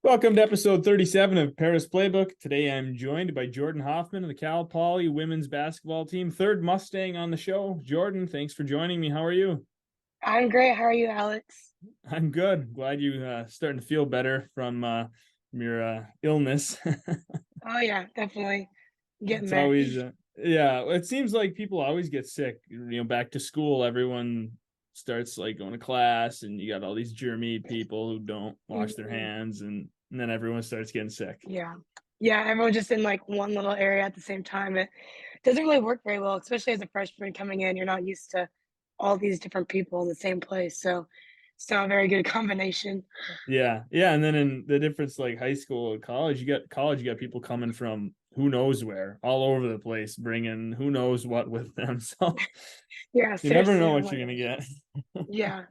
Welcome to episode 37 of Pera's Playbook. Today I'm joined by Jordan Hoffman of the Cal Poly women's basketball team, third Mustang on the show. Jordan, thanks for joining me. How are you? I'm great. How are you, Alex? I'm good. Glad you starting to feel better from your illness. Oh yeah, definitely getting It's there. always yeah, it seems like people always get sick. Back to school, everyone starts like going to class and you got all these germy people who don't wash their Mhm. hands and then everyone starts getting sick. Yeah. Yeah, everyone's just in like one little area at the same time. It doesn't really work very well, especially as a freshman coming in. You're not used to all these different people in the same place. So it's not a very good combination. Yeah, yeah, and then in the difference like high school and college, you got people coming from who knows where, all over the place, bringing who knows what with them. So Yeah, you never seriously. know Oh what my you're gonna gosh. get. Yeah.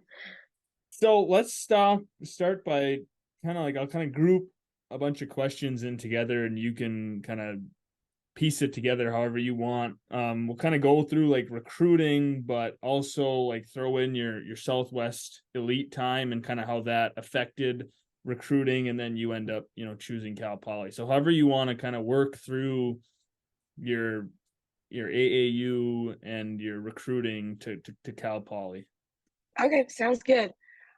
So let's start by kind of like I'll kind of group a bunch of questions in together, and you can kind of piece it together however you want. We'll kind of go through like recruiting, but also like throw in your Southwest elite time and kind of how that affected recruiting, and then you end up choosing Cal Poly. So however you want to kind of work through your your AAU and your recruiting to Cal Poly. Okay, sounds good.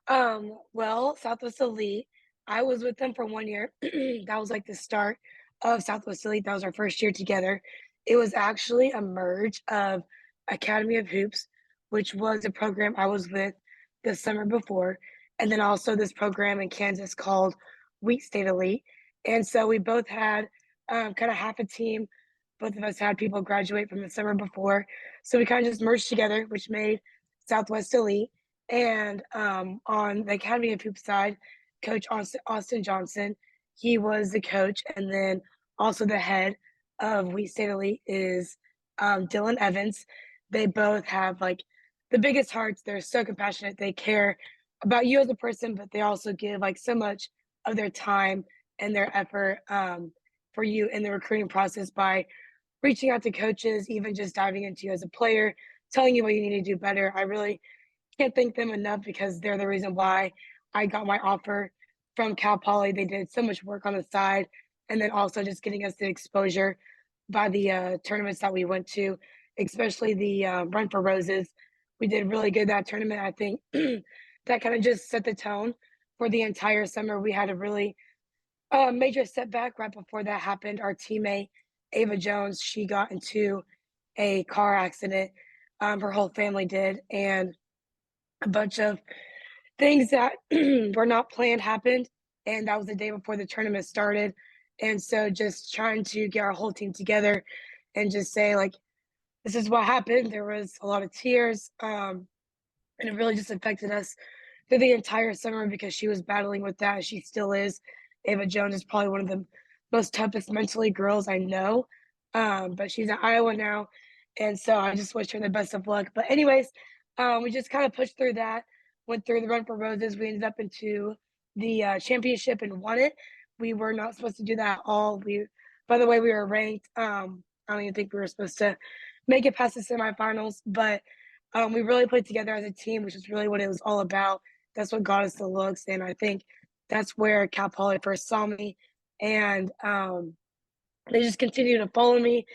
Well, Southwest Elite, I was with them for 1 year. That was like the start of Southwest Elite. That was our first year together. It was actually a merge of Academy of Hoops, which was a program I was with the summer before, and then also this program in Kansas called Wheat State Elite. And so we both had kind of half a team. Both of us had people graduate from the summer before. So we kind of just merged together, which made Southwest Elite. And on the Academy of Hoops side, Coach Austin Johnson, he was the coach, and then also the head of Wheat State Elite is Dylan Evans. They both have like the biggest hearts. They're so compassionate. They care about you as a person, but they also give like so much of their time and their effort for you in the recruiting process by reaching out to coaches, even just diving into you as a player, telling you what you need to do better. I really can't thank them enough because they're the reason why I got my offer from Cal Poly. They did so much work on the side, and then also just getting us the exposure by the tournaments that we went to, especially the Run for Roses. We did really good that tournament. I think that kind of just set the tone for the entire summer. We had a really major setback right before that happened. Our teammate Ava Jones, she got into a car accident. Her whole family did, and a bunch of things that were not planned happened. And that was the day before the tournament started. And so just trying to get our whole team together and just say, like, this is what happened. There was a lot of tears. And it really just affected us through the entire summer because she was battling with that. She still is. Ava Jones is probably one of the most toughest mentally girls I know. But she's in Iowa now. And so I just wish her the best of luck. But, anyways, we just kind of pushed through that, went through the Run for Roses. We ended up into the championship and won it. We were not supposed to do that at all. By the way, we were ranked. I don't even think we were supposed to make it past the semifinals, but we really played together as a team, which is really what it was all about. That's what got us the looks, and I think that's where Cal Poly first saw me, and they just continued to follow me.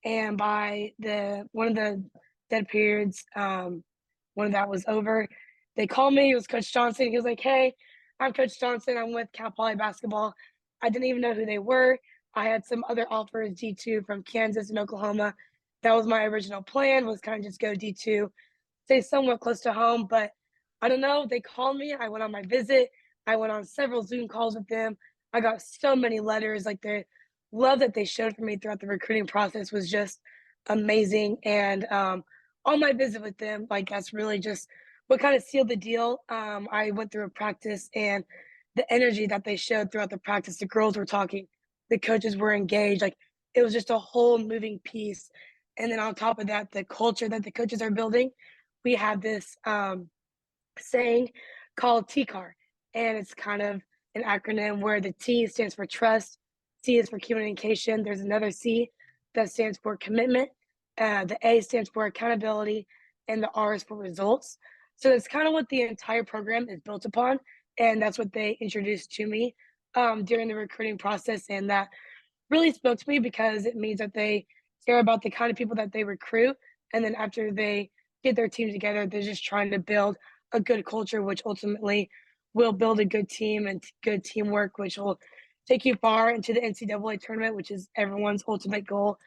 And by the one of the dead periods, when that was over, they called me. It was Coach Johnson. He was like, "Hey, I'm Coach Johnson. I'm with Cal Poly basketball." I didn't even know who they were. I had some other offers D2 from Kansas and Oklahoma. That was my original plan, was kind of just go D2, stay somewhat close to home. But I don't know. They called me. I went on my visit. I went on several Zoom calls with them. I got so many letters. Like the love that they showed for me throughout the recruiting process was just amazing. And on my visit with them, like that's really just what kind of sealed the deal. I went through a practice and the energy that they showed throughout the practice, the girls were talking, the coaches were engaged. Like it was just a whole moving piece. And then on top of that, the culture that the coaches are building, we have this saying called TCAR, and it's kind of an acronym where the T stands for trust, C is for communication. There's another C that stands for commitment. The A stands for accountability, and the R is for results. So that's kind of what the entire program is built upon, and that's what they introduced to me during the recruiting process, and that really spoke to me because it means that they care about the kind of people that they recruit. And then after they get their team together, they're just trying to build a good culture, which ultimately will build a good team and good teamwork, which will take you far into the NCAA tournament, which is everyone's ultimate goal.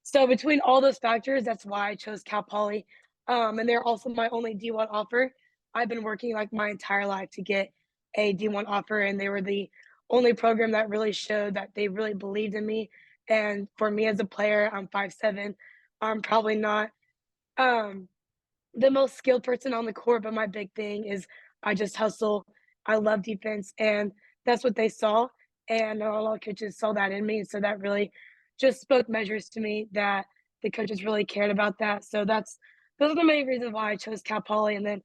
So between all those factors, that's why I chose Cal Poly. And they're also my only D1 offer. I've been working like my entire life to get a D1 offer, and they were the only program that really showed that they really believed in me. And for me as a player, I'm 5'7". I'm probably not um the most skilled person on the court, but my big thing is I just hustle. I love defense, and that's what they saw. And a lot of coaches saw that in me, so that really just spoke measures to me that the coaches really cared about that. So those are the main reasons why I chose Cal Poly. And then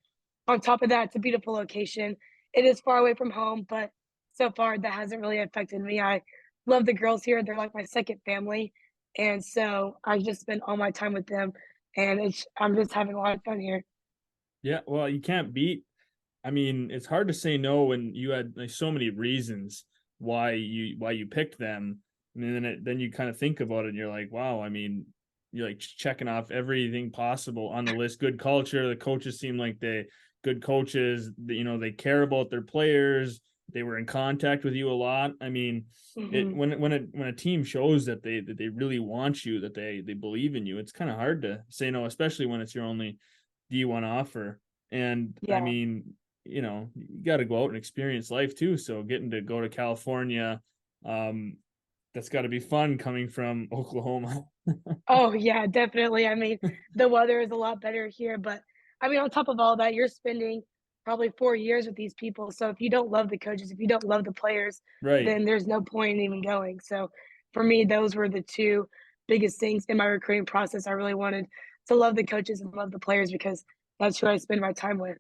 on top of that, it's a beautiful location. It is far away from home, but so far that hasn't really affected me. I love the girls here; they're like my second family, and so I just spend all my time with them, and I'm just having a lot of fun here. Yeah, well, you can't beat. I mean, it's hard to say no when you had like so many reasons why you picked them. And then you kind of think about it and you're like, wow, I mean, you're like checking off everything possible on the list. Good culture. The coaches seem like they good coaches. They care about their players. They were in contact with you a lot. I mean, it Mhm. when a team shows that they really want you, that they believe in you, it's kind of hard to say no, especially when it's your only D1 offer. And I Yeah. mean, you got to go out and experience life too. So getting to go to California, um, that's got to be fun coming from Oklahoma. Oh, yeah, definitely. I mean, the weather is a lot better here, but I mean, on top of all that, you're spending probably 4 years with these people. So if you don't love the coaches, if you don't love the players, Right. then there's no point in even going. So for me, those were the 2 biggest things in my recruiting process. I really wanted to love the coaches and love the players because that's who I spend my time with.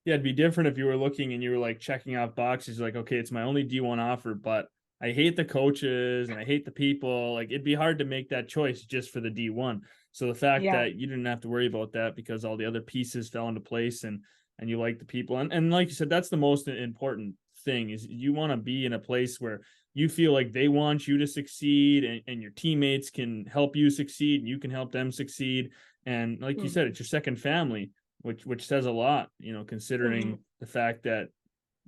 Yeah, it'd be different if you were looking and you were like checking off boxes, like, okay, it's my only D1 offer, but I hate the coaches and I hate the people. Like it'd be hard to make that choice just for the D1. So the fact Yeah. that you didn't have to worry about that because all the other pieces fell into place and you like the people. And like you said, that's the most important thing is you want to be in a place where you feel like they want you to succeed and your teammates can help you succeed and you can help them succeed. And like you said, Mhm. it's your second family, which says a lot, considering Mhm. the fact that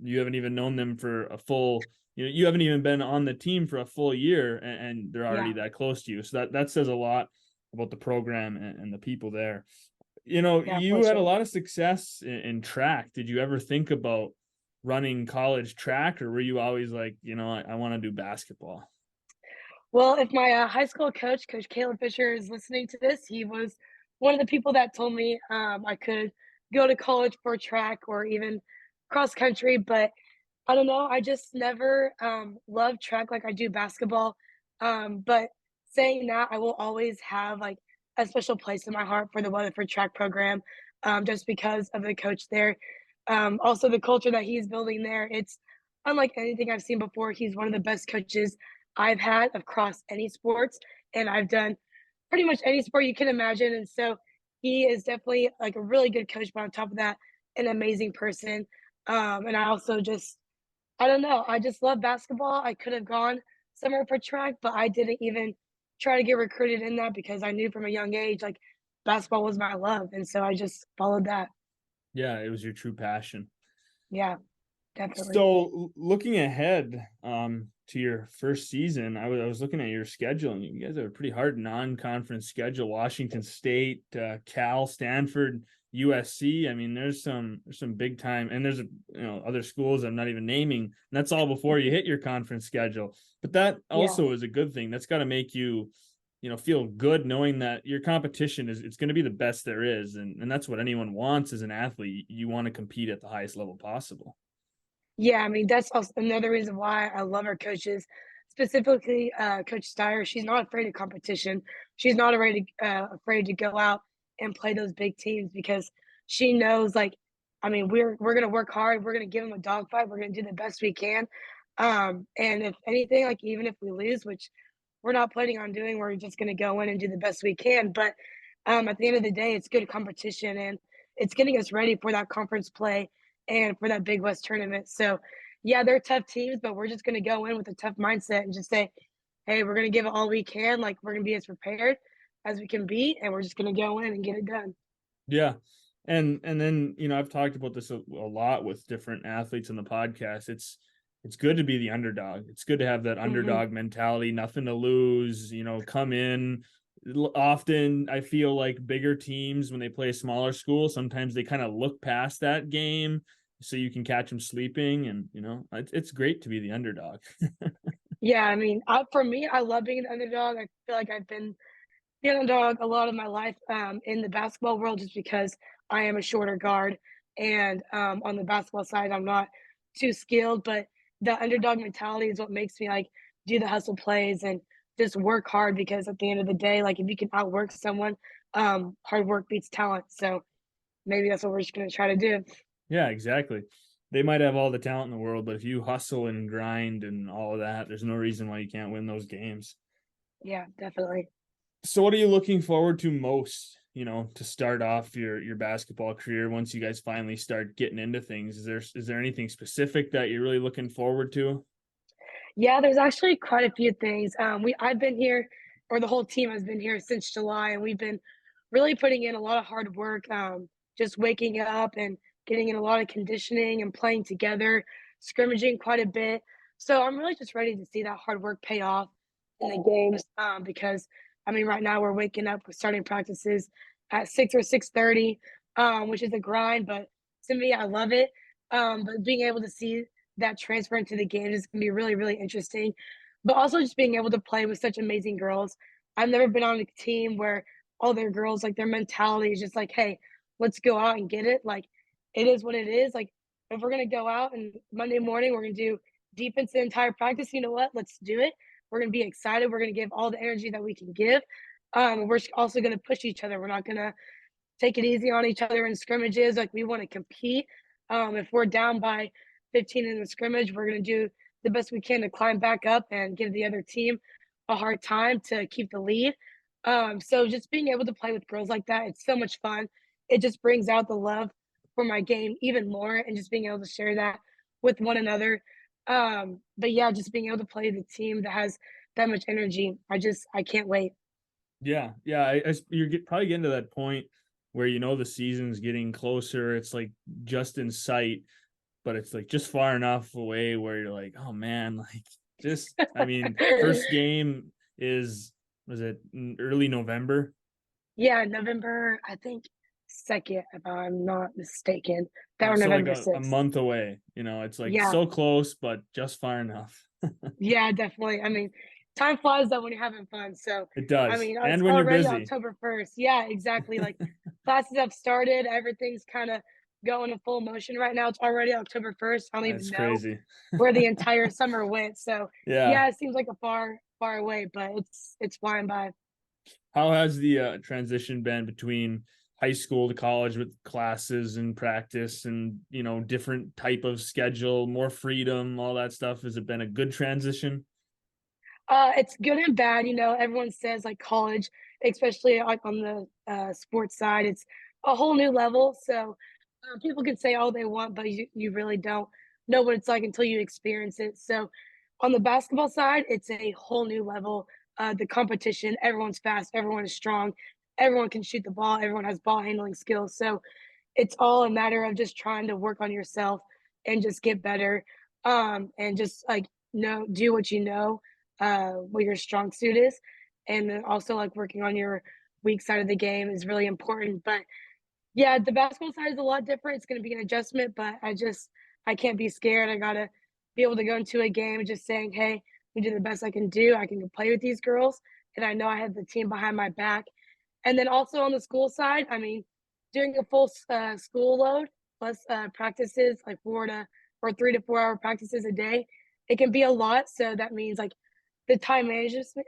you haven't even known them for a full, you haven't even been on the team for a full year, and they're already Yeah. that close to you. So that says a lot about the program and the people there. Yeah, for You had a sure. lot of success in track. Did you ever think about running college track, or were you always like, I want to do basketball? Well, if my high school coach, Coach Caleb Fisher, is listening to this, he was one of the people that told me I could go to college for track or even cross country. But I don't know. I just never loved track like I do basketball. But saying that, I will always have like a special place in my heart for the Weatherford track program, just because of the coach there. Also, the culture that he's building there, it's unlike anything I've seen before. He's one of the best coaches I've had across any sports, and I've done pretty much any sport you can imagine. And so he is definitely like a really good coach, but on top of that, an amazing person. And I also just I don't know. I just love basketball. I could have gone somewhere for track, but I didn't even try to get recruited in that because I knew from a young age, like basketball was my love. And so I just followed that. Yeah, it was your true passion. Yeah, definitely. So looking ahead to your first season, I was looking at your schedule, and you guys have a pretty hard non-conference schedule. Washington State, Cal, Stanford, USC. I mean, there's some big time, and there's other schools I'm not even naming. And that's all before you Mhm. hit your conference schedule. But that Yeah. also is a good thing. That's got to make you feel good knowing that your competition is it's going to be the best there is, and that's what anyone wants as an athlete. You want to compete at the highest level possible. Yeah, I mean, that's also another reason why I love our coaches, specifically Coach Steyer. She's not afraid of competition. She's not afraid to go out and play those big teams because she knows, like, I mean, we're gonna work hard. We're gonna give them a dogfight. We're gonna do the best we can. And if anything, like even if we lose, which we're not planning on doing, we're just gonna go in and do the best we can. But at the end of the day, it's good competition and it's getting us ready for that conference play and for that Big West tournament. So yeah, they're tough teams, but we're just gonna go in with a tough mindset and just say, "Hey, we're gonna give it all we can, like, we're gonna be as prepared as we can be, and we're just gonna go in and get it done." Yeah. And then, I've talked about this a lot with different athletes in the podcast. It's good to be the underdog. It's good to have that Mhm. underdog mentality, nothing to lose, come in. Often I feel like bigger teams when they play a smaller school, sometimes they kind of look past that game so you can catch them sleeping, and it's great to be the underdog. Yeah, I mean, for me, I love being an underdog. I feel like I've been the underdog a lot of my life, in the basketball world just because I am a shorter guard, and, on the basketball side, I'm not too skilled, but the underdog mentality is what makes me, like, do the hustle plays and just work hard because at the end of the day, like, if you can outwork someone, hard work beats talent, so maybe that's what we're just gonna try to do. Yeah, exactly. They might have all the talent in the world, but if you hustle and grind and all of that, there's no reason why you can't win those games. Yeah, definitely. So what are you looking forward to most, to start off your basketball career once you guys finally start getting into things? Is there anything specific that you're really looking forward to? Yeah, there's actually quite a few things. I've been here, or the whole team has been here since July, and we've been really putting in a lot of hard work. Just waking up and getting in a lot of conditioning and playing together, scrimmaging quite a bit. So I'm really just ready to see that hard work pay off in the games. Because I mean, right now we're waking up, we're starting practices at 6 or 6:30, which is a grind, but to me, I love it. But being able to see that transfer into the game is gonna be really, really interesting. But also just being able to play with such amazing girls. I've never been on a team where all their girls, like their mentality is just like, hey, let's go out and get it. Like it is what it is. Like if we're gonna go out and Monday morning we're gonna do defense the entire practice, you know what? Let's do it. We're gonna be excited. We're gonna give all the energy that we can give. We're also gonna push each other. We're not gonna take it easy on each other in scrimmages. Like we want to compete. If we're down by 15 in the scrimmage, we're going to do the best we can to climb back up and give the other team a hard time to keep the lead. So just being able to play with girls like that, it's so much fun. It just brings out the love for my game even more, and just being able to share that with one another. But yeah, just being able to play the team that has that much energy, I can't wait. Yeah, yeah. Probably getting to that point where the season's getting closer. It's like just in sight, but it's like just far enough away where you're like, oh man, like just I mean, first game was it early November? Yeah, November, I think 2nd, if I'm not mistaken. That or So like November a 6th. month away. It's like Yeah, so close, but just far enough. yeah, definitely. I mean, time flies though when you're having fun. So, It I does. mean, it's And when you're already busy. October 1st. Yeah, exactly. Like classes have started, everything's kind of going in full motion right now. It's already October 1st. I don't even That's know crazy. where the entire summer went. So, Yeah. yeah, it seems like a far, far away, but it's flying by. How has the transition been between high school to college with classes and practice and different type of schedule, more freedom, all that stuff? Has it been a good transition? It's good and bad, everyone says, like, college, especially, like, on the, sports side, it's a whole new level, so, people can say all they want, but you really don't know what it's like until you experience it, so, on the basketball side, it's a whole new level, the competition, everyone's fast, everyone is strong, everyone can shoot the ball, everyone has ball handling skills, so it's all a matter of just trying to work on yourself and just get better, and just, like, do what you know, what your strong suit is, and then also, like, working on your weak side of the game is really important, but, yeah, the basketball side is a lot different, it's gonna be an adjustment, but I can't be scared, I gotta be able to go into a game just saying, "Hey, we do the best I can do, I can go play with these girls, and I know I have the team behind my back." And then also on the school side, I mean, doing a full school load plus practices, like 3 to 4 hour practices a day, it can be a lot. So that means like the time management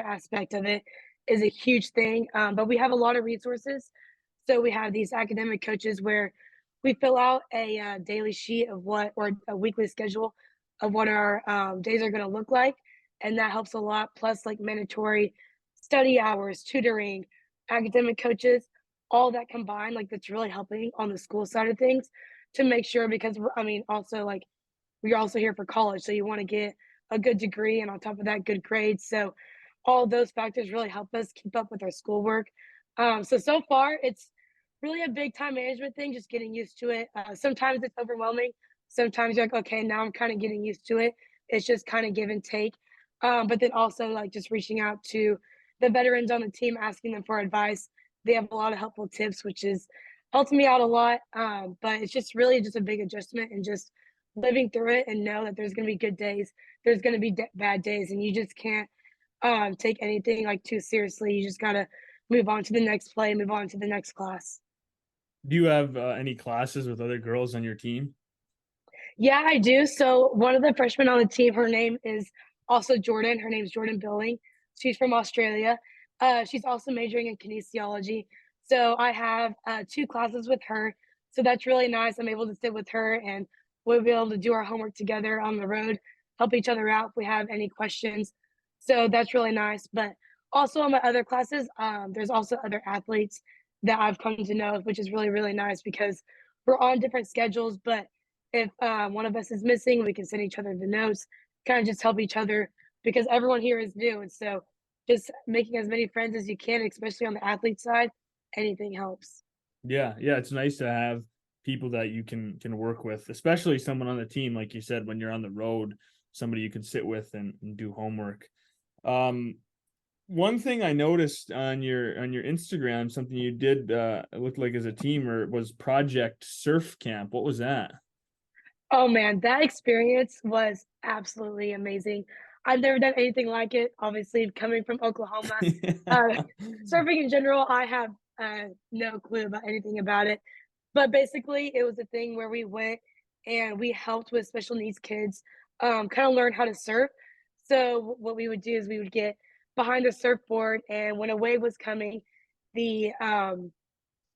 aspect of it is a huge thing. But we have a lot of resources. So we have these academic coaches where we fill out a daily sheet of or a weekly schedule of what our days are going to look like, and that helps a lot. Plus, like mandatory study hours, tutoring, academic coaches, all that combined, like that's really helping on the school side of things. to make sure because I mean, also like we're also here for college, so you want to get a good degree and on top of that, good grades. So all those factors really help us keep up with our schoolwork. So far, it's really a big time management thing, just getting used to it. Sometimes it's overwhelming. Sometimes you're like, okay, now I'm kind of getting used to it. It's just kind of give and take. But then also like just reaching out to the veterans on the team, asking them for advice. They have a lot of helpful tips, which is helped me out a lot. But it's just really just a big adjustment and just living through it and know that there's going to be good days, there's going to be bad days, and you just can't take anything like too seriously. You just got to move on to the next play, move on to the next class. Do you have any classes with other girls on your team? Yeah, I do. So one of the freshmen on the team, her name is also Jordan. Her name's Jordan Billing. She's from Australia. She's also majoring in kinesiology. So I have two classes with her. So that's really nice. I'm able to sit with her and we'll be able to do our homework together on the road, help each other out if we have any questions. So that's really nice. But also in my other classes, there's also other athletes that I've come to know, which is really, really nice because we're on different schedules, but if one of us is missing, we can send each other the notes, kind of just help each other because everyone here is new. And so just making as many friends as you can, especially on the athlete side, anything helps. Yeah, yeah, it's nice to have people that you can work with, especially someone on the team, like you said, when you're on the road, somebody you can sit with and do homework. Um, One thing I noticed on your Instagram, something you did it looked like as a team or was Project Surf Camp. What was that? Oh man, that experience was absolutely amazing. I've never done anything like it. Obviously, coming from Oklahoma, uh, surfing in general, I have no clue about anything about it. But basically, it was a thing where we went and we helped with special needs kids kind of learn how to surf. So what we would do is we would get behind the surfboard, and when a wave was coming, the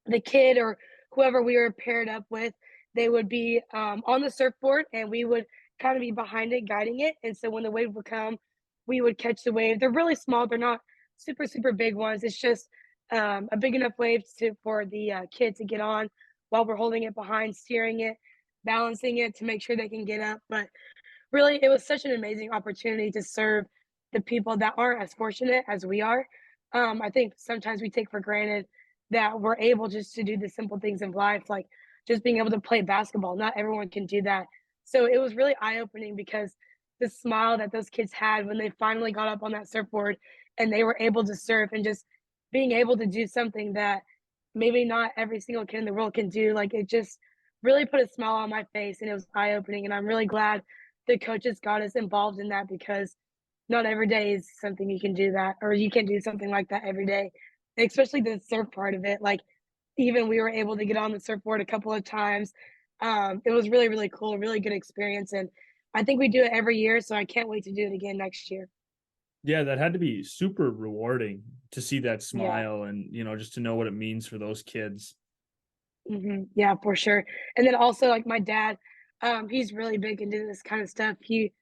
the kid or whoever we were paired up with, they would be on the surfboard and we would kind of be behind it, guiding it. And so when the wave would come, we would catch the wave. They're really small, they're not super, super big ones. It's just a big enough wave for the kid to get on while we're holding it behind, steering it, balancing it to make sure they can get up. But really, it was such an amazing opportunity to serve the people that aren't as fortunate as we are. I think sometimes we take for granted that we're able just to do the simple things in life, like just being able to play basketball. Not everyone can do that. So it was really eye opening because the smile that those kids had when they finally got up on that surfboard and they were able to surf and just being able to do something that maybe not every single kid in the world can do. Like it just really put a smile on my face and it was eye opening. And I'm really glad the coaches got us involved in that because not every day is something you can do that, or you can do something like that every day, especially the surf part of it. Like, even we were able to get on the surfboard a couple of times. It was really, really cool, really good experience. And I think we do it every year. So I can't wait to do it again next year. Yeah, that had to be super rewarding to see that Yeah. smile and just to know what it means for those kids. Yeah, for sure. And then also, like my dad, he's really big into this kind of stuff. He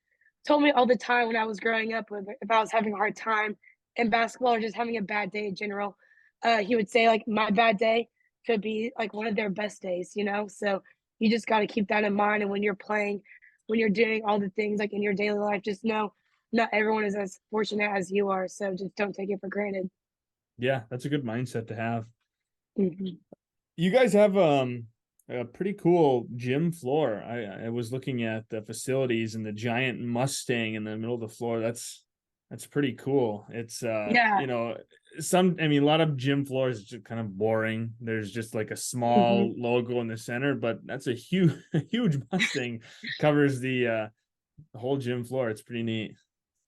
told me all the time when I was growing up, if I was having a hard time in basketball or just having a bad day in general, he would say like my bad day could be like one of their best days, you know. So you just got to keep that in mind. And when you're playing, when you're doing all the things like in your daily life, just know not everyone is as fortunate as you are. So just don't take it for granted. Yeah, that's a good mindset to have. Mhm. You guys have a pretty cool gym floor. I was looking at the facilities and the giant Mustang in the middle of the floor. That's pretty cool. It's Yeah. some I mean a lot of gym floors is just kind of boring. There's just like a Mhm. small logo in the center, but that's a huge a huge Mustang covers the whole gym floor. It's pretty neat.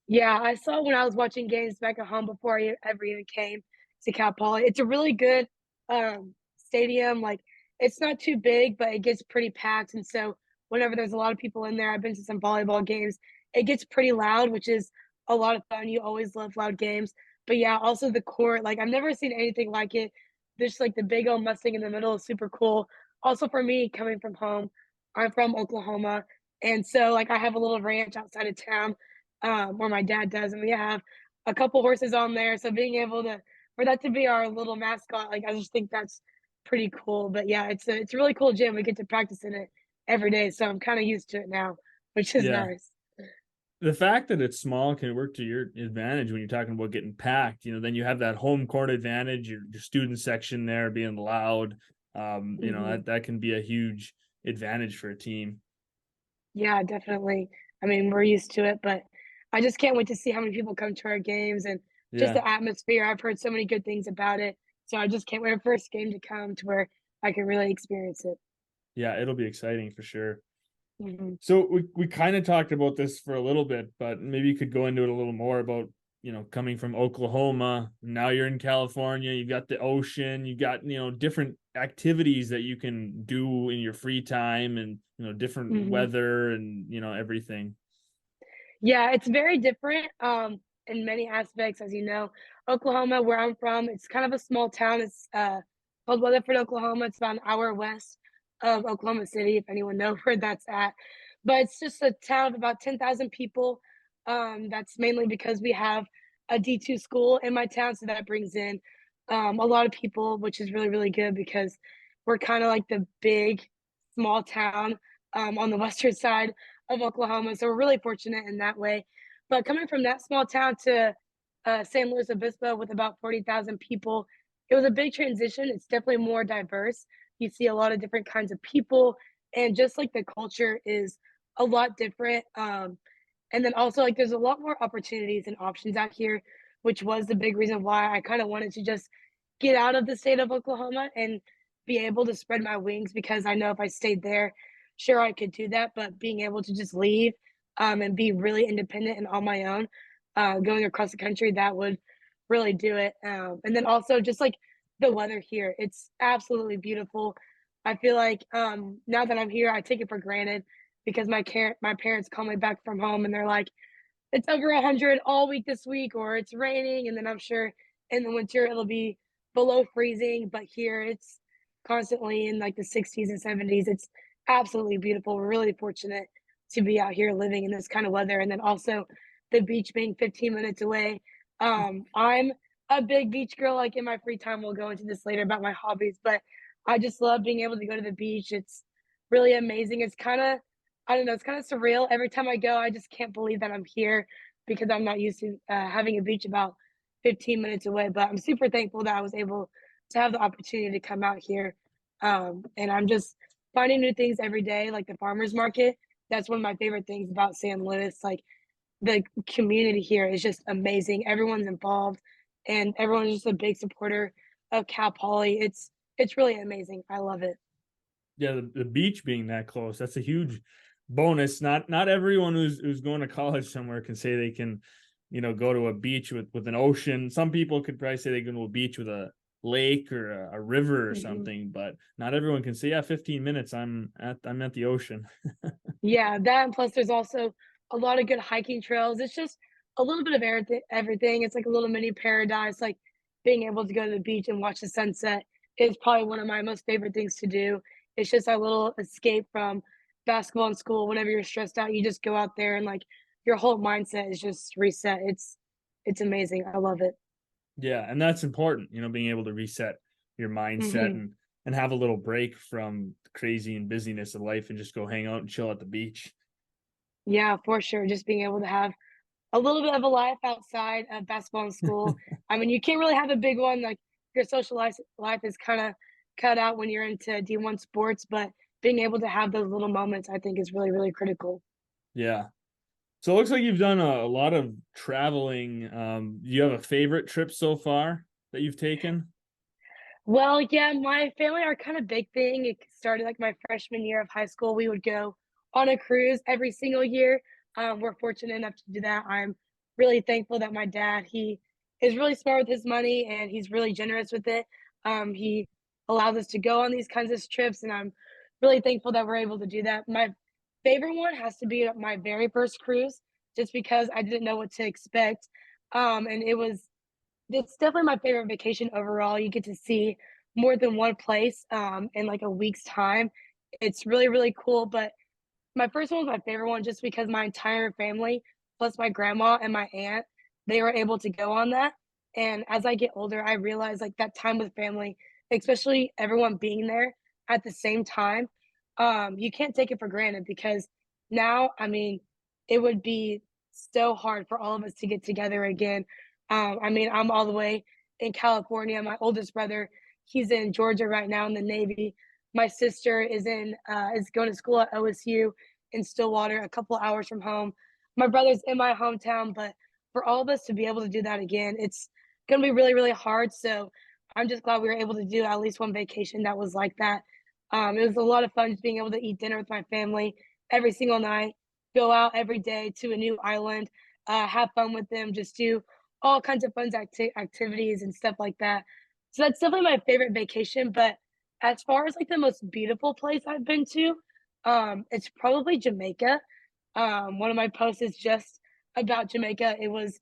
Yeah, I saw when I was watching games back at home before I ever even came to Cal Poly. It's a really good stadium. Like it's not too big, but it gets pretty packed. And so whenever there's a lot of people in there, I've been to some volleyball games. It gets pretty loud, which is a lot of fun. You always love loud games. But yeah, also the court. Like I've never seen anything like it. There's like the big old Mustang in the middle is super cool. Also for me, coming from home, I'm from Oklahoma. And so like I have a little ranch outside of town where my dad does, and we have a couple horses on there. So being able to for that to be our little mascot, like I just think that's pretty cool. But yeah, it's a really cool gym. We get to practice in it every day, so I'm kind of used to it now, which is Yeah. nice. The fact that it's small can work to your advantage when you're talking about getting packed. Then you have that home court advantage, your student section there being loud. Hmm. That can be a huge advantage for a team. Yeah, definitely. I mean, we're used to it, but I just can't wait to see how many people come to our games and just Yeah. the atmosphere. I've heard so many good things about it, so I just can't wait for the first game to come to where I can really experience it. Yeah, it'll be exciting for sure. Hmm. So we kind of talked about this for a little bit, but maybe you could go into it a little more about, coming from Oklahoma. Now you're in California, you've got the ocean, you got, different activities that you can do in your free time and, different Hmm. weather and, everything. Yeah, it's very different, in many aspects, as you know. Oklahoma, where I'm from, it's kind of a small town. It's called Weatherford, Oklahoma. It's about an hour west of Oklahoma City, if anyone knows where that's at. But it's just a town of about 10,000 people. That's mainly because we have a D2 school in my town, so that brings in a lot of people, which is really, really good because we're kind of like the big small town on the western side of Oklahoma. So we're really fortunate in that way. But coming from that small town to San Luis Obispo with about 40,000 people, it was a big transition. It's definitely more diverse. You see a lot of different kinds of people, and just like the culture is a lot different. And then also, like, there's a lot more opportunities and options out here, which was the big reason why I kind of wanted to just get out of the state of Oklahoma and be able to spread my wings because I know if I stayed there, sure I could do that, but being able to just leave and be really independent and on my own, going across the country, that would really do it. And then also just like the weather here, it's absolutely beautiful. I feel like now that I'm here, I take it for granted because my parents call me back from home and they're like, it's over 100 all week this week, or it's raining, and then I'm sure in the winter it'll be below freezing. But here it's constantly in like the 60s and 70s. It's absolutely beautiful. We're really fortunate to be out here living in this kind of weather, and then also the beach being 15 minutes away. I'm a big beach girl. Like in my free time, we'll go into this later about my hobbies, but I just love being able to go to the beach. It's really amazing. It's kind of I don't know, it's kind of surreal. Every time I go, I just can't believe that I'm here because I'm not used to having a beach about 15 minutes away. But I'm super thankful that I was able to have the opportunity to come out here. And I'm just finding new things every day, like the farmers market. That's one of my favorite things about San Luis. Like the community here is just amazing. Everyone's involved, and everyone's just a big supporter of Cal Poly. It's really amazing. I love it. Yeah, the beach being that close, that's a huge bonus. Not everyone who's going to college somewhere can say they can, go to a beach with an ocean. Some people could probably say they go to a beach with a lake or a river or Mhm. something, but not everyone can say, yeah, 15 minutes, I'm at the ocean. Yeah, that and plus there's also a lot of good hiking trails. It's just a little bit of everything. It's like a little mini paradise. Like being able to go to the beach and watch the sunset is probably one of my most favorite things to do. It's just a little escape from basketball in school. Whenever you're stressed out, you just go out there and like your whole mindset is just reset. It's amazing. I love it. Yeah, and that's important, being able to reset your mindset Hmm. and have a little break from the crazy and busyness of life and just go hang out and chill at the beach. Yeah, for sure. Just being able to have a little bit of a life outside of basketball in school. I mean, you can't really have a big one, like, your social life is kinda cut out when you're into D1 sports, but being able to have those little moments, I think, is really, really critical. Yeah. So it looks like you've done a lot of traveling. Do you have a favorite trip so far that you've taken? Well, yeah, my family are kind of big thing. It started like my freshman year of high school. We would go on a cruise every single year. We're fortunate enough to do that. I'm really thankful that my dad, he is really smart with his money and he's really generous with it. He allows us to go on these kinds of trips, and I'm really thankful that we're able to do that. My favorite one has to be my very first cruise, just because I didn't know what to expect. And it's definitely my favorite vacation overall. You get to see more than one place, in, like, a week's time. It's really, really cool, but my first one was my favorite one just because my entire family, plus my grandma and my aunt, they were able to go on that, and as I get older, I realize, like, that time with family especially everyone being there at the same time, you can't take it for granted because now, I mean, it would be so hard for all of us to get together again. I mean, I'm all the way in California. My oldest brother, he's in Georgia right now in the Navy. My sister is going to school at OSU in Stillwater, a couple hours from home. My brother's in my hometown, but for all of us to be able to do that again, it's gonna be really, really hard. So I'm just glad we were able to do at least one vacation that was like that. It was a lot of fun just being able to eat dinner with my family every single night, go out every day to a new island, have fun with them, just do all kinds of fun activities and stuff like that. So that's definitely my favorite vacation. But as far as like the most beautiful place I've been to, it's probably Jamaica. One of my posts is just about Jamaica. It was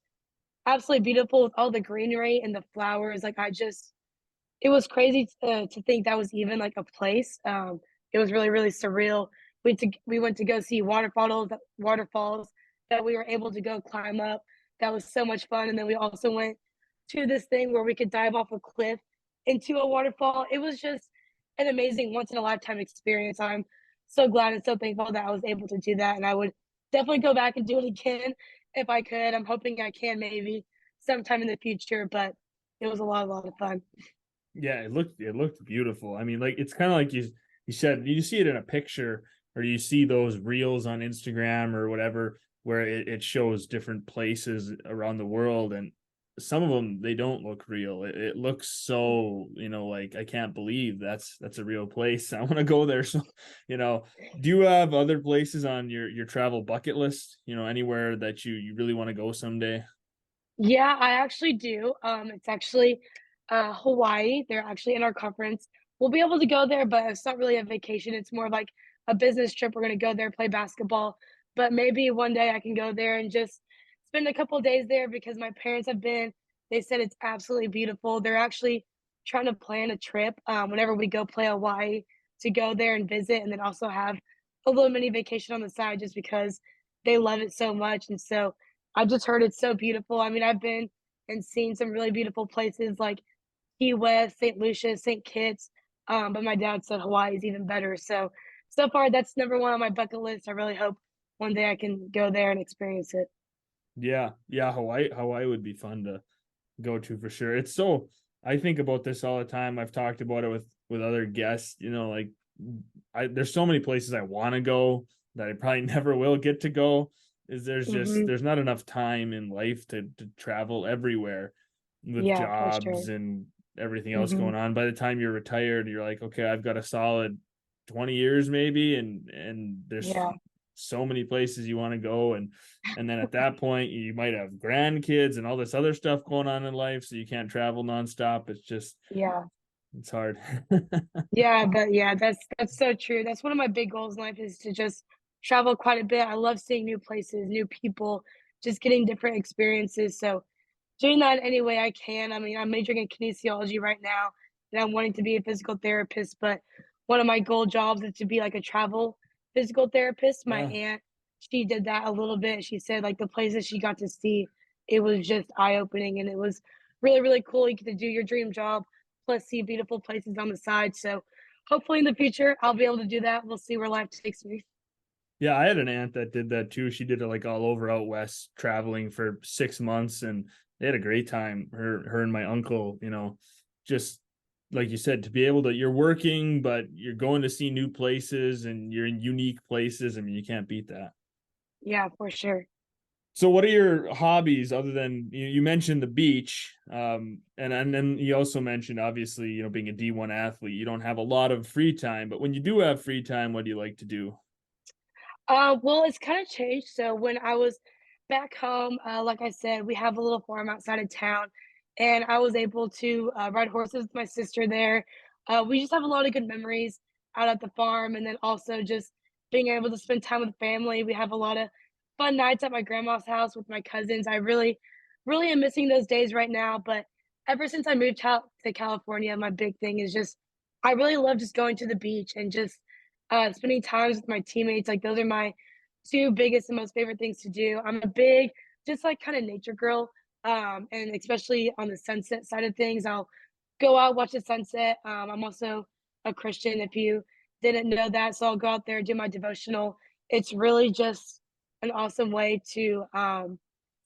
absolutely beautiful with all the greenery and the flowers. Like I just it was crazy to think that was even like a place. It was really, really surreal. We went to go see waterfalls that we were able to go climb up. That was so much fun. And then we also went to this thing where we could dive off a cliff into a waterfall. It was just an amazing once in a lifetime experience. I'm so glad and so thankful that I was able to do that. And I would definitely go back and do it again if I could. I'm hoping I can maybe sometime in the future, but it was a lot of fun. Yeah, it looked beautiful. I mean, like it's kind of like you said, you see it in a picture or you see those reels on Instagram or whatever where it shows different places around the world, and some of them they don't look real. It looks so, like I can't believe that's a real place. I want to go there. So, do you have other places on your travel bucket list? Anywhere that you really want to go someday? Yeah, I actually do. It's actually Hawaii. They're actually in our conference. We'll be able to go there, but it's not really a vacation. It's more of like a business trip. We're gonna go there, play basketball. But maybe one day I can go there and just spend a couple of days there because my parents have been. They said it's absolutely beautiful. They're actually trying to plan a trip whenever we go play Hawaii to go there and visit, and then also have a little mini vacation on the side just because they love it so much. And so I've just heard it's so beautiful. I mean, I've been and seen some really beautiful places like Key West, St. Lucia, St. Kitts, but my dad said Hawaii is even better. So, so far, that's number one on my bucket list. I really hope one day I can go there and experience it. Yeah, yeah, Hawaii would be fun to go to for sure. It's so I think about this all the time. I've talked about it with other guests, like there's so many places I want to go that I probably never will get to go. Is Hmm. there's not enough time in life to travel everywhere with Yeah, for sure. jobs and everything else Hmm. going on. By the time you're retired, you're like, okay, I've got a solid 20 years maybe, and there's Yeah, so many places you want to go, and then at that point you might have grandkids and all this other stuff going on in life, so you can't travel nonstop. yeah. It's hard. Yeah, but yeah, that's so true. That's one of my big goals in life is to just travel quite a bit. I love seeing new places, new people, just getting different experiences. So doing that any way I can. I mean, I'm majoring in kinesiology right now, and I'm wanting to be a physical therapist, but one of my goal jobs is to be like a travel physical therapist. My Yeah. aunt, she did that a little bit. She said like the places she got to see, it was just eye-opening and it was really, really cool. You get to do your dream job plus see beautiful places on the side. So hopefully in the future I'll be able to do that. We'll see where life takes me. Yeah, I had an aunt that did that too. She did it like all over out west, traveling for 6 months, and they had a great time. Her and my uncle, just like you said, to be able to you're working, but you're going to see new places and you're in unique places. I mean, you can't beat that. Yeah, for sure. So what are your hobbies other than you mentioned the beach? And then you also mentioned obviously, being a D1 athlete, you don't have a lot of free time, but when you do have free time, what do you like to do? Well, it's kind of changed. So when I was back home, like I said, we have a little farm outside of town, and I was able to ride horses with my sister there. We just have a lot of good memories out at the farm, and then also just being able to spend time with family. We have a lot of fun nights at my grandma's house with my cousins. I really, really am missing those days right now. But ever since I moved out to California, my big thing is just I really love just going to the beach and just spending times with my teammates. Like those are my two biggest and most favorite things to do. I'm a big, just like kind of nature girl. And especially on the sunset side of things, I'll go out, watch the sunset. I'm also a Christian, if you didn't know that, so I'll go out there, do my devotional. It's really just an awesome way to,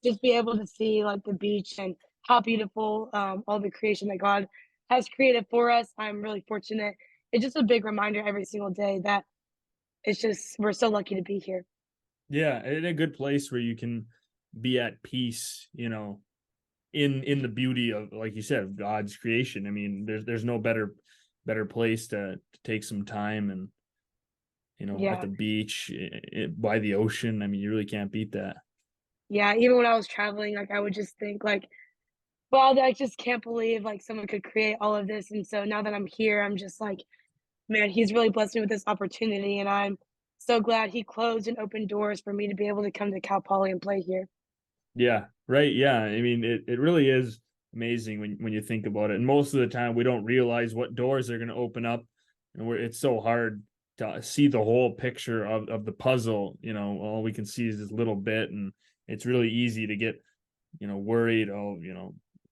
just be able to see, like, the beach and how beautiful, all the creation that God has created for us. I'm really fortunate. It's just a big reminder every single day that it's just we're so lucky to be here. Yeah, in a good place where you can be at peace, in the beauty of, like you said, of God's creation. I mean, there's no better place to take some time and, at Yeah. the beach, by the ocean. I mean, you really can't beat that. Yeah, even when I was traveling, like, I would just think, like, "Wow, I just can't believe, like, someone could create all of this," and so now that I'm here, I'm just like, "Man, he's really blessed me with this opportunity," and I'm so glad he closed and opened doors for me to be able to come to Cal Poly and play here. Yeah, right. Yeah. I mean, it really is amazing when you think about it. And most of the time we don't realize what doors are gonna open up, and it's so hard to see the whole picture of the puzzle. All we can see is this little bit, and it's really easy to get, worried. Oh,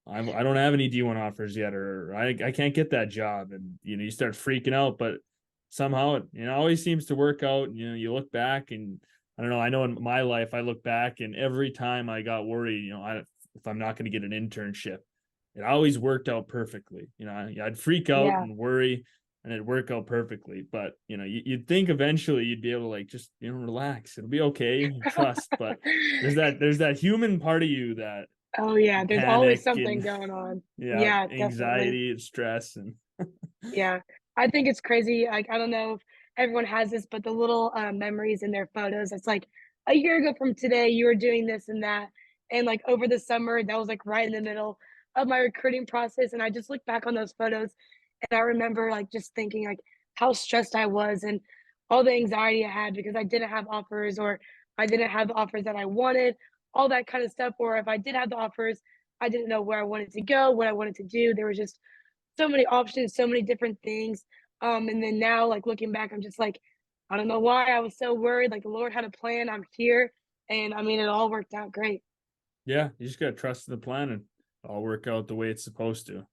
I don't have any D1 offers yet, or I can't get that job, and you start freaking out. But somehow it always seems to work out. You look back, and I don't know. I know in my life, I look back, and every time I got worried, if I'm not going to get an internship, it always worked out perfectly. I'd freak out Yeah. and worry, and it'd work out perfectly. But you'd think eventually you'd be able to, like, just relax. It'll be okay, trust. But there's that human part of you that Oh, yeah, there's always panic something and going on. yeah, Yeah, definitely. anxiety and stress and Yeah. I think it's crazy, like, I don't know if everyone has this, but the little, memories in their photos, it's like, "A year ago from today, you were doing this and that," and, like, over the summer, that was, like, right in the middle of my recruiting process, and I just look back on those photos, and I remember, like, just thinking, like, how stressed I was and all the anxiety I had because I didn't have offers or I didn't have the offers that I wanted, all that kind of stuff, or if I did have the offers, I didn't know where I wanted to go, what I wanted to do, there was just so many options, so many different things. And then now, like looking back, I'm just like, I don't know why I was so worried. Like the Lord had a plan. I'm here, and I mean, it all worked out great. yeah, you just gotta trust in the plan and all work out the way it's supposed to.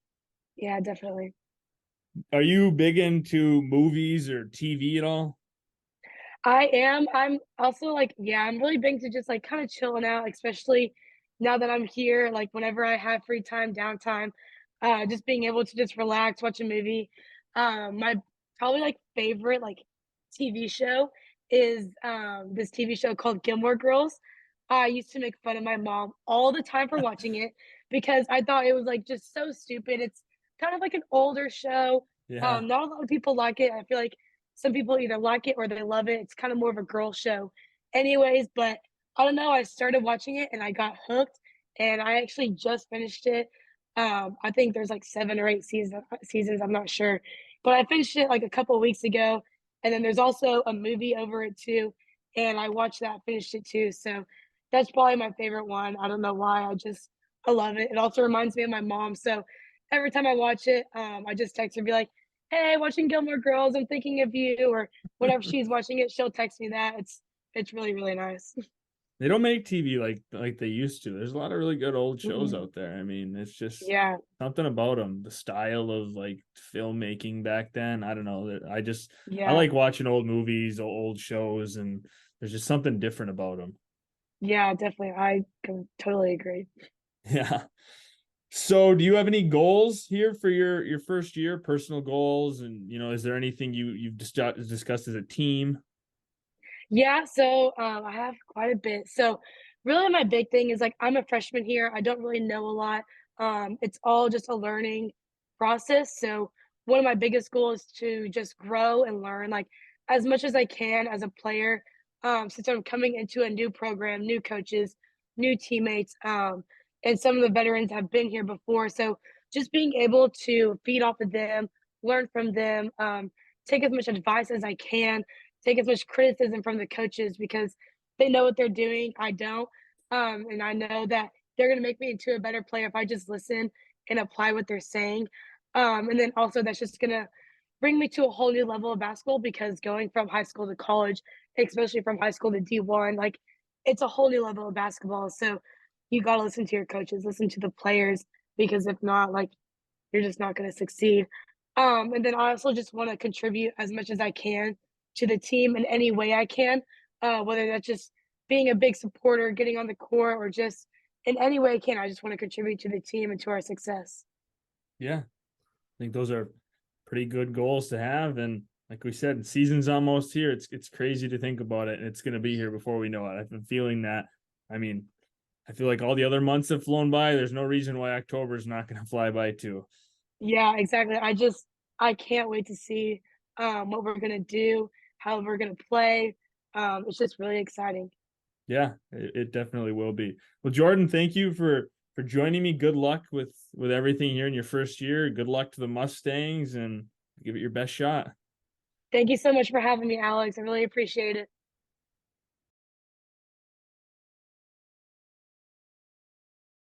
Yeah, definitely. Are you big into movies or TV at all? I am. I'm also like, yeah, I'm really big to just like kind of chilling out, especially now that I'm here. Like whenever I have free time, downtime, just being able to just relax, watch a movie. My probably like favorite like TV show is this TV show called Gilmore Girls. I used to make fun of my mom all the time for watching it because I thought it was like just so stupid. It's kind of like an older show. Yeah. Not a lot of people like it. I feel like some people either like it or they love it. It's kind of more of a girl show. Anyways, but I don't know, I started watching it and I got hooked and I actually just finished it. I think there's like 7 or 8 seasons, I'm not sure. But I finished it like a couple of weeks ago and then there's also a movie over it too and I watched that, finished it too. So that's probably my favorite one. I don't know why. I love it. It also reminds me of my mom. So every time I watch it, I just text her and be like, "Hey, watching Gilmore Girls, I'm thinking of you," or whenever she's watching it, she'll text me that. It's really, really nice. They don't make TV like they used to. There's a lot of really good old shows Mm-mm. out there. I mean, it's just Yeah, something about them. The style of like filmmaking back then. I don't know. That I yeah, like watching old movies, old shows, and there's just something different about them. yeah, definitely. I can totally agree. Yeah. So, do you have any goals here for your first year, personal goals, and is there anything you've discussed as a team? Yeah, so, I have quite a bit. So, really my big thing is, like, I'm a freshman here, I don't really know a lot. It's all just a learning process, so one of my biggest goals is to just grow and learn, like, as much as I can as a player, since I'm coming into a new program, new coaches, new teammates, and some of the veterans have been here before, so just being able to feed off of them, learn from them, take as much advice as I can, take as much criticism from the coaches because they know what they're doing. I don't. And I know that they're going to make me into a better player if I just listen and apply what they're saying. And then also, that's just going to bring me to a whole new level of basketball because going from high school to college, especially from high school to D1, like it's a whole new level of basketball. So you got to listen to your coaches, listen to the players, because if not, like you're just not going to succeed. And then I also just want to contribute as much as I can to the team in any way I can, whether that's just being a big supporter, getting on the court, or just in any way I can. I just want to contribute to the team and to our success. Yeah, I think those are pretty good goals to have. And like we said, season's almost here. It's crazy to think about it, and it's going to be here before we know it. I've been feeling that. I mean, I feel like all the other months have flown by. There's no reason why October is not going to fly by too. Yeah, exactly. I can't wait to see what we're gonna do, how we're gonna play. It's just really exciting. Yeah, it definitely will be. Well, Jordan, thank you for joining me. Good luck with everything here in your first year. Good luck to the Mustangs and give it your best shot. Thank you so much for having me, Alex. I really appreciate it.